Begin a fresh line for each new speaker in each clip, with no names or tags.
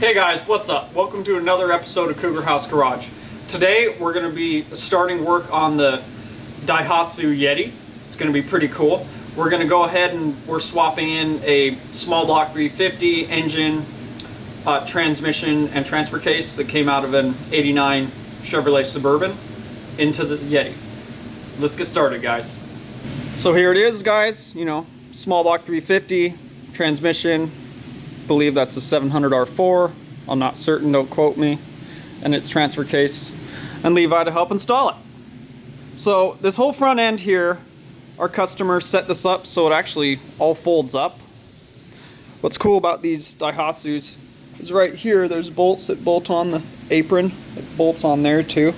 Hey guys, what's up? Welcome to another episode of Cougar House Garage. Today we're going to be starting work on the DAIHATSU Yeti. It's going to be pretty cool. We're going to go ahead and we're swapping in a small block 350 engine, transmission and transfer case that came out of an '89 Chevrolet Suburban into the Yeti. Let's get started, guys. So here it is, guys. You know, small block 350 transmission. Believe that's a 700 R4. I'm not certain, don't quote me. And its transfer case, and Levi to help install it. So this whole front end here, our customer set this up so it actually all folds up. What's cool about these DAIHATSUs is right here there's bolts that bolt on the apron. It bolts on there too.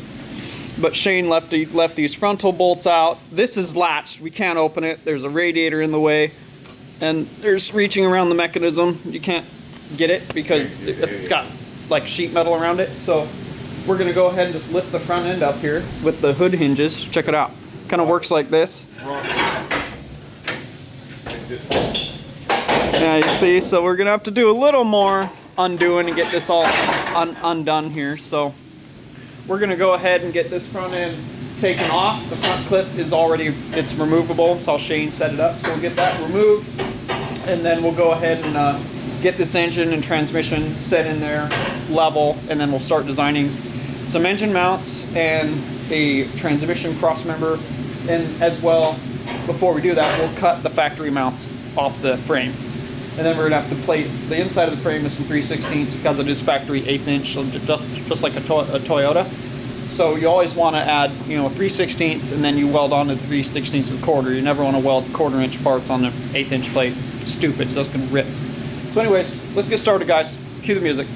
But Shane left these frontal bolts out. This is latched, we can't open it. There's a radiator in the way. And there's reaching around the mechanism. You can't get it because it's got like sheet metal around it. So we're gonna go ahead and just lift the front end up here with the hood hinges. Check it out. Kind of works like this. Yeah, you see, so we're gonna have to do a little more undoing and get this all undone here. So we're gonna go ahead and get this front end taken off. The front clip is already, it's removable. Saw Shane set it up, so we'll get that removed. And then we'll go ahead and get this engine and transmission set in there level, and then we'll start designing some engine mounts and a transmission cross member. And as well, before we do that, we'll cut the factory mounts off the frame. And then we're gonna have to plate the inside of the frame with some 3/16 because it is factory 1/8 inch, so just like a Toyota. So you always want to add, you know, 3/16 and then you weld onto the 3/16 with quarter. You never want to weld 1/4 inch parts on the 1/8 inch plate. Stupid, so that's going to rip. So anyways, let's get started, guys. Cue the music.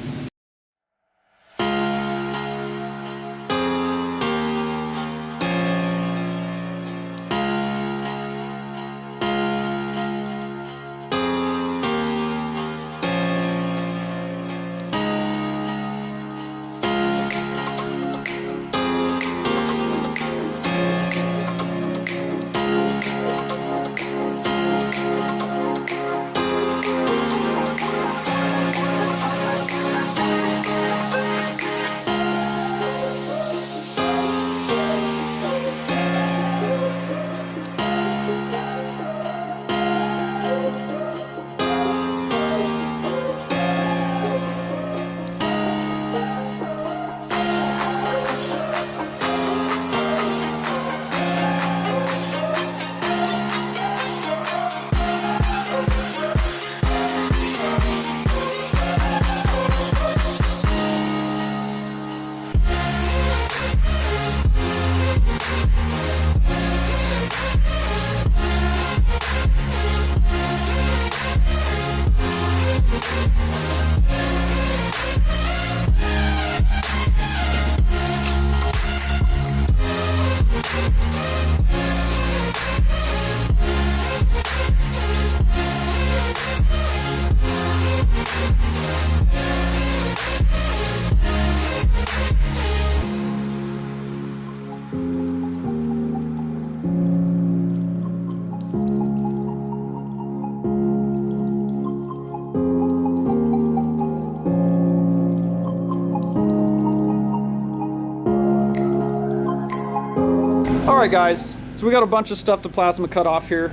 Alright guys, so we got a bunch of stuff to plasma cut off here.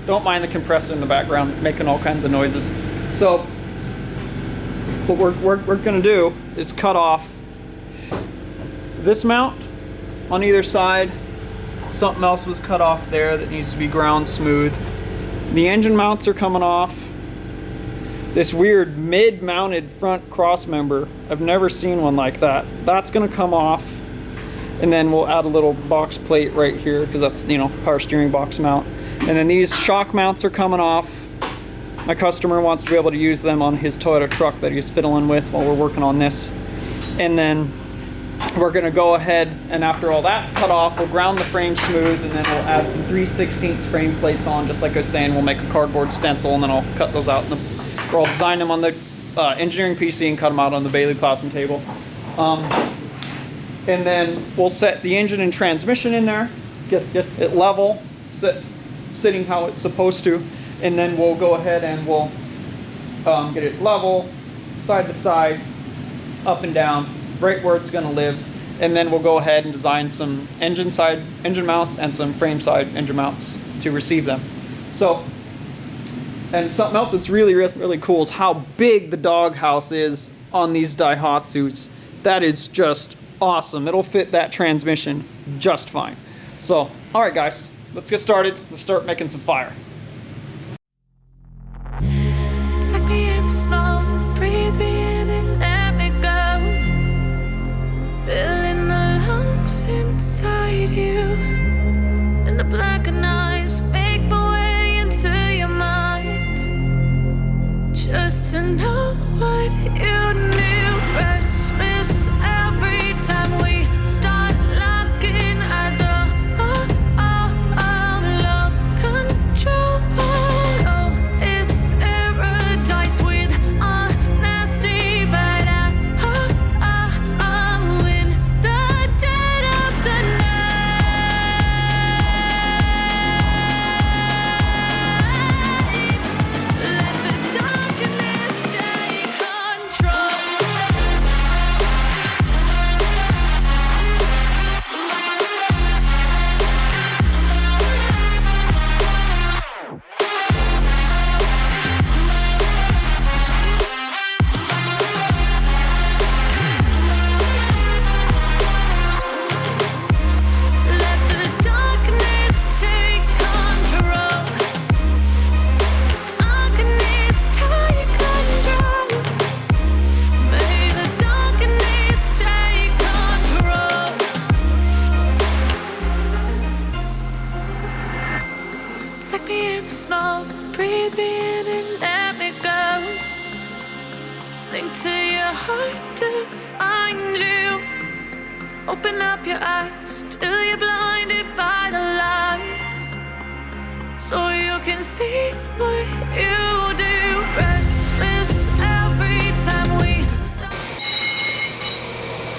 Don't mind the compressor in the background making all kinds of noises. So what we're going to do is cut off this mount on either side. Something else was cut off there that needs to be ground smooth. The engine mounts are coming off. This weird mid-mounted front cross member, I've never seen one like that. That's going to come off. And then we'll add a little box plate right here because that's, you know, power steering box mount. And then these shock mounts are coming off. My customer wants to be able to use them on his Toyota truck that he's fiddling with while we're working on this. And then we're gonna go ahead, and after all that's cut off, we'll ground the frame smooth, and then we'll add some 3/16 frame plates on, just like I was saying. We'll make a cardboard stencil, and then I'll cut those out, or I'll design them on the engineering PC and cut them out on the Bailey plasma table. And then we'll set the engine and transmission in there, get it level, sitting how it's supposed to, and then we'll go ahead and we'll get it level, side to side, up and down, right where it's going to live. And then we'll go ahead and design some engine side engine mounts and some frame side engine mounts to receive them. So, and something else that's really cool is how big the doghouse is on these Daihatsus. That is just awesome. It'll fit that transmission just fine. So, all right guys, let's get started. Let's start making some fire.
Take me in the smoke, breathe me in and let me go. Filling the lungs inside you, and the blackened eyes make my way into your mind. Just to know what you knew. Restless every time we start locking eyes. Lost control. Oh, it's paradise with honesty, but I'm in the dead of the night. Let the darkness take control. Let the darkness take control. Darkness take control. May the darkness take control. Take me in the smoke, breathe me in and let me go. Sink to your heart to find you. Open up your eyes till you're blinded by the lies, so you can see what you do. Restless every time we stop.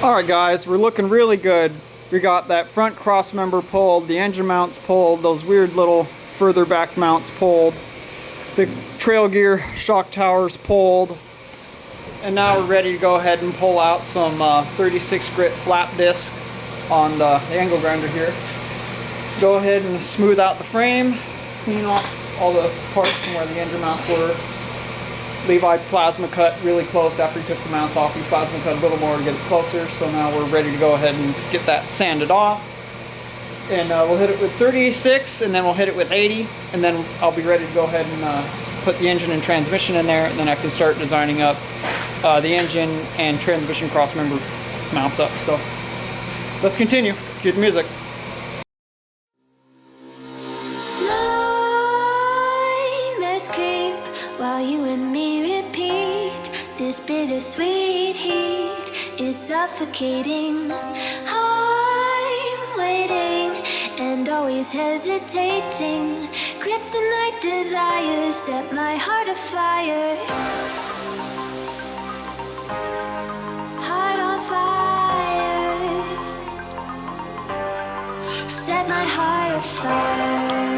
All right guys, we're looking really good. We got that front cross member pulled, the engine mounts pulled, those weird little further back mounts pulled, the trail gear shock towers pulled, and now we're ready to go ahead and pull out some 36 grit flap disc on the angle grinder here. Go ahead and smooth out the frame, clean off all the parts from where the engine mounts were. Levi plasma cut really close after he took the mounts off. He plasma cut a little more to get it closer, so now we're ready to go ahead and get that sanded off. And we'll hit it with 36, and then we'll hit it with 80, and then I'll be ready to go ahead and put the engine and transmission in there, and then I can start designing up the engine and transmission cross member mounts up. So let's continue. Cue the music.
Nightmares creep while you and me repeat. This bittersweet heat is suffocating. I'm waiting and always hesitating. Kryptonite desires set my heart afire. Heart on fire. Set my heart afire.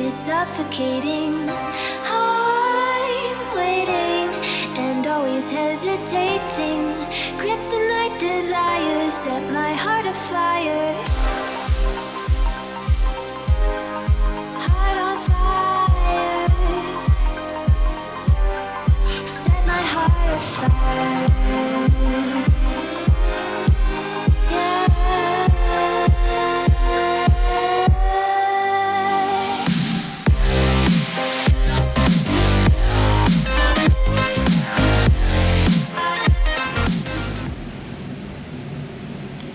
Suffocating, I'm waiting hesitating. Kryptonite desires set my heart afire. Heart on fire. Set my heart afire. Yeah.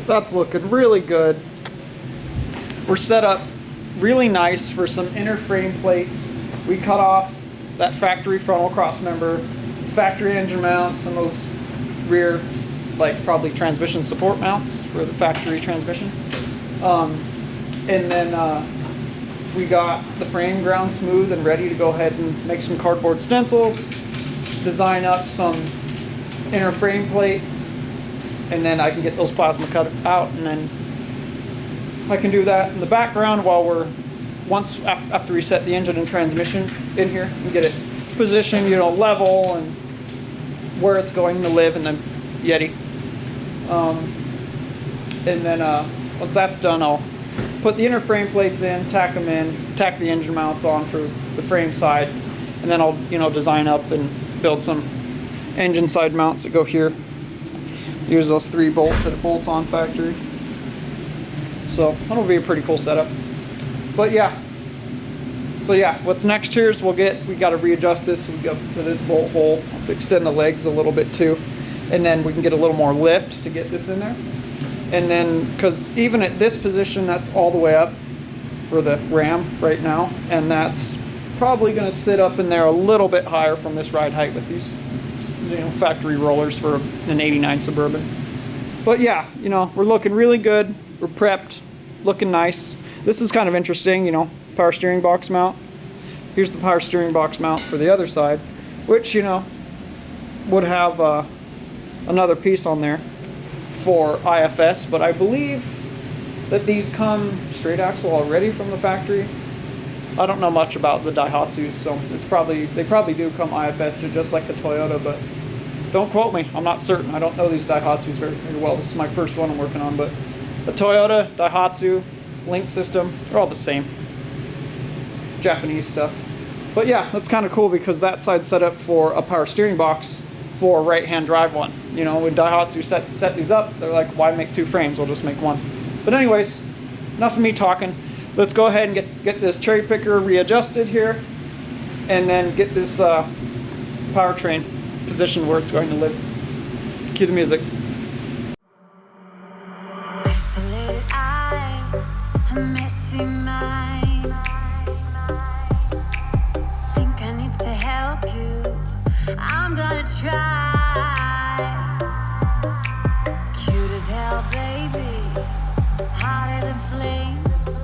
That's looking really good. We're set up really nice for some inner frame plates. We cut off that factory frontal cross member, factory engine mounts, and those rear, like probably transmission support mounts for the factory transmission. And then we got the frame ground smooth and ready to go ahead and make some cardboard stencils, design up some inner frame plates, and then I can get those plasma cut out, and then I can do that in the background while we're, after we set the engine and transmission in here, and get it positioned, you know, level and where it's going to live in the Yeti. And then once that's done, I'll put the inner frame plates in, tack them in, tack the engine mounts on for the frame side, and then I'll, you know, design up and build some engine side mounts that go here. Use those 3 bolts that it bolts on factory. So that'll be a pretty cool setup. But yeah. So yeah, what's next here is we got to readjust this. We go to this bolt hole, extend the legs a little bit too, and then we can get a little more lift to get this in there. And then, because even at this position, that's all the way up for the ram right now, and that's probably going to sit up in there a little bit higher from this ride height with these, you know, factory rollers for an '89 Suburban. But yeah, you know, we're looking really good. We're prepped, looking nice. This is kind of interesting, you know, power steering box mount. Here's the power steering box mount for the other side, which, you know, would have another piece on there for IFS, but I believe that these come straight axle already from the factory. I don't know much about the DAIHATSUs, so they probably do come IFS just like the Toyota, but don't quote me, I'm not certain. I don't know these DAIHATSUs very well. This is my first one I'm working on, but the Toyota, DAIHATSU, link system, they're all the same. Japanese stuff. But yeah, that's kind of cool because that side's set up for a power steering box for a right-hand drive one. You know, when DAIHATSU set these up, they're like, why make 2 frames? We'll just make 1. But anyways, enough of me talking. Let's go ahead and get this cherry picker readjusted here, and then get this powertrain positioned where it's going to live. Cue the music.
Isolated eyes, a messy mind. Think I need to help you. I'm gonna try. Cute as hell, baby. Hotter than flames.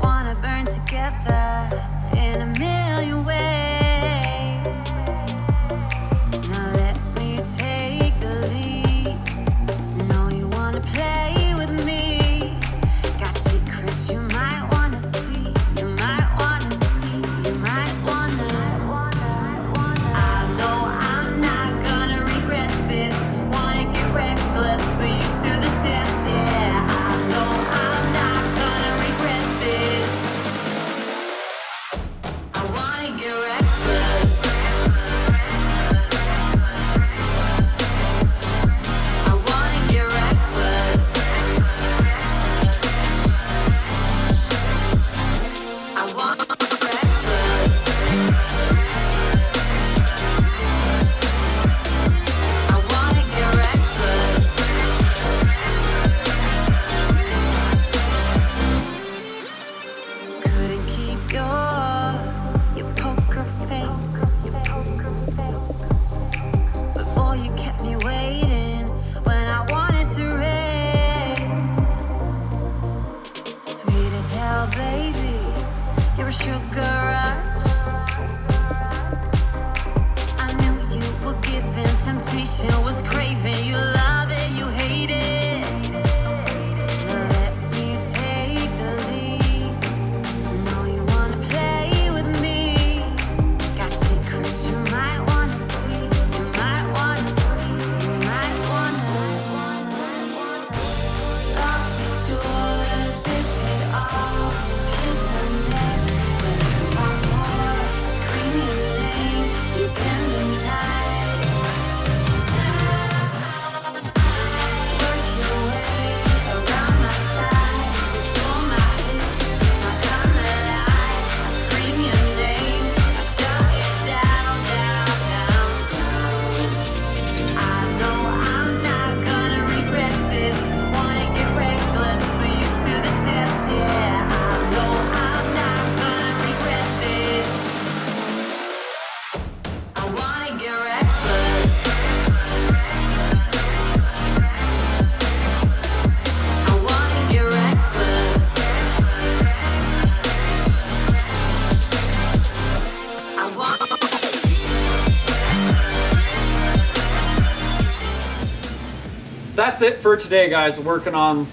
Wanna burn together in a million ways. Now let me take the lead. Know you wanna play with me. Got secrets you might wanna see. You might wanna see. You might wanna. I know I'm not gonna regret this. Wanna get reckless, put you to the test, yeah. I know I'm not gonna regret this. I wanna get reckless. I wanna get reckless. I wanna get reckless. I wanna get reckless. Couldn't keep your poker face. But boy, you kept me waiting when I wanted to race. Sweet as hell, baby. You're a sugar rush. I knew you were giving temptation, was craving. You love it, you hate it. Now let me take the lead. Know you wanna play with me. Got secrets you might wanna see.
that's it for today, guys. Working on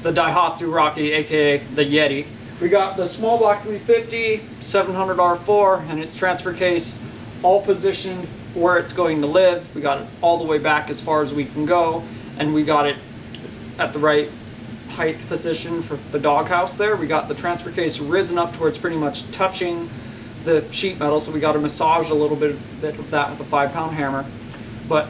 the Daihatsu Rocky, aka the Yeti. We got the small block 350, 700 R4, and its transfer case all positioned where it's going to live. We got it all the way back as far as we can go, and we got it at the right height position for the doghouse there. We got the transfer case risen up towards pretty much touching the sheet metal, so we got to massage a little bit of that with a 5-pound hammer. But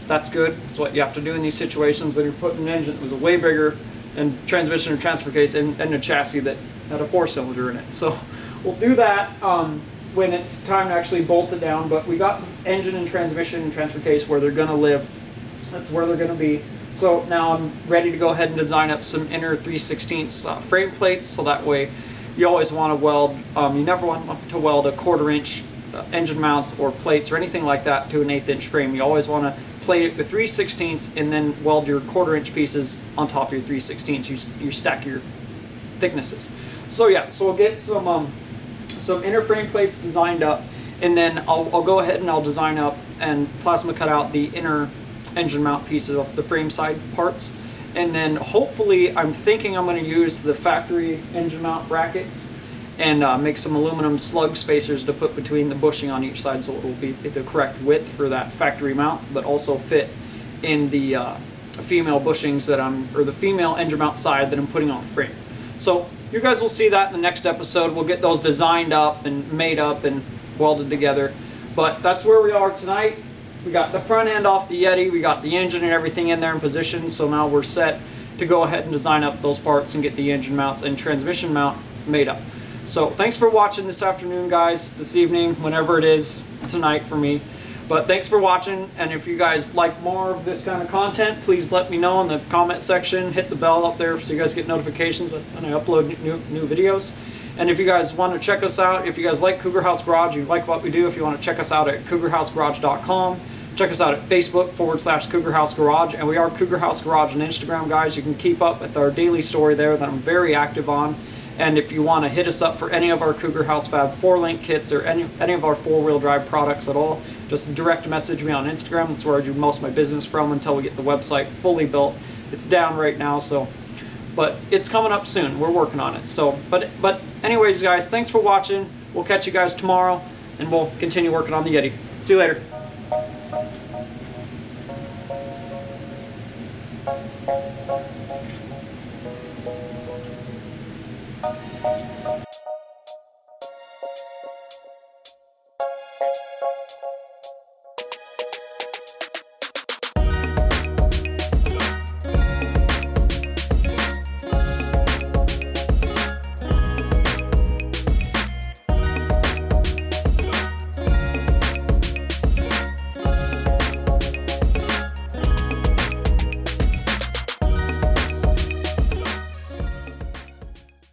that's good. It's what you have to do in these situations when you're putting an engine that was a way bigger and transmission or transfer case and a chassis that had a 4-cylinder in it. So we'll do that when it's time to actually bolt it down. But we got the engine and transmission and transfer case where they're going to live. That's where they're going to be. So now I'm ready to go ahead and design up some inner 3/16 frame plates, so that way you always want to weld, you never want to weld a 1/4 inch engine mounts or plates or anything like that to an 1/8 inch frame. You always want to plate it with 3/16 and then weld your 1/4 inch pieces on top of your 3/16. You stack your thicknesses. So yeah, so we'll get some inner frame plates designed up, and then I'll go ahead and I'll design up and plasma cut out the inner engine mount pieces of the frame side parts, and then hopefully I'm thinking I'm going to use the factory engine mount brackets and make some aluminum slug spacers to put between the bushing on each side, so it will be the correct width for that factory mount, but also fit in the female bushings that or the female engine mount side that I'm putting on the frame. So you guys will see that in the next episode. We'll get those designed up and made up and welded together. But that's where we are tonight. We got the front end off the Yeti, we got the engine and everything in there in position, so now we're set to go ahead and design up those parts and get the engine mounts and transmission mount made up. So thanks for watching this afternoon, guys, this evening, whenever it is. It's tonight for me. But thanks for watching, and if you guys like more of this kind of content, please let me know in the comment section. Hit the bell up there so you guys get notifications when I upload new videos. And if you guys want to check us out, if you guys like Cougar House Garage, you like what we do, if you want to check us out at cougarhousegarage.com. Check us out at Facebook/Cougar House Garage, and we are Cougar House Garage on Instagram, guys. You can keep up with our daily story there that I'm very active on. And if you want to hit us up for any of our Cougar House Fab 4-link kits or any of our 4-wheel drive products at all, just direct message me on Instagram. That's where I do most of my business from until we get the website fully built. It's down right now, so, but it's coming up soon. We're working on it. So, but anyways, guys, thanks for watching. We'll catch you guys tomorrow, and we'll continue working on the Yeti. See you later.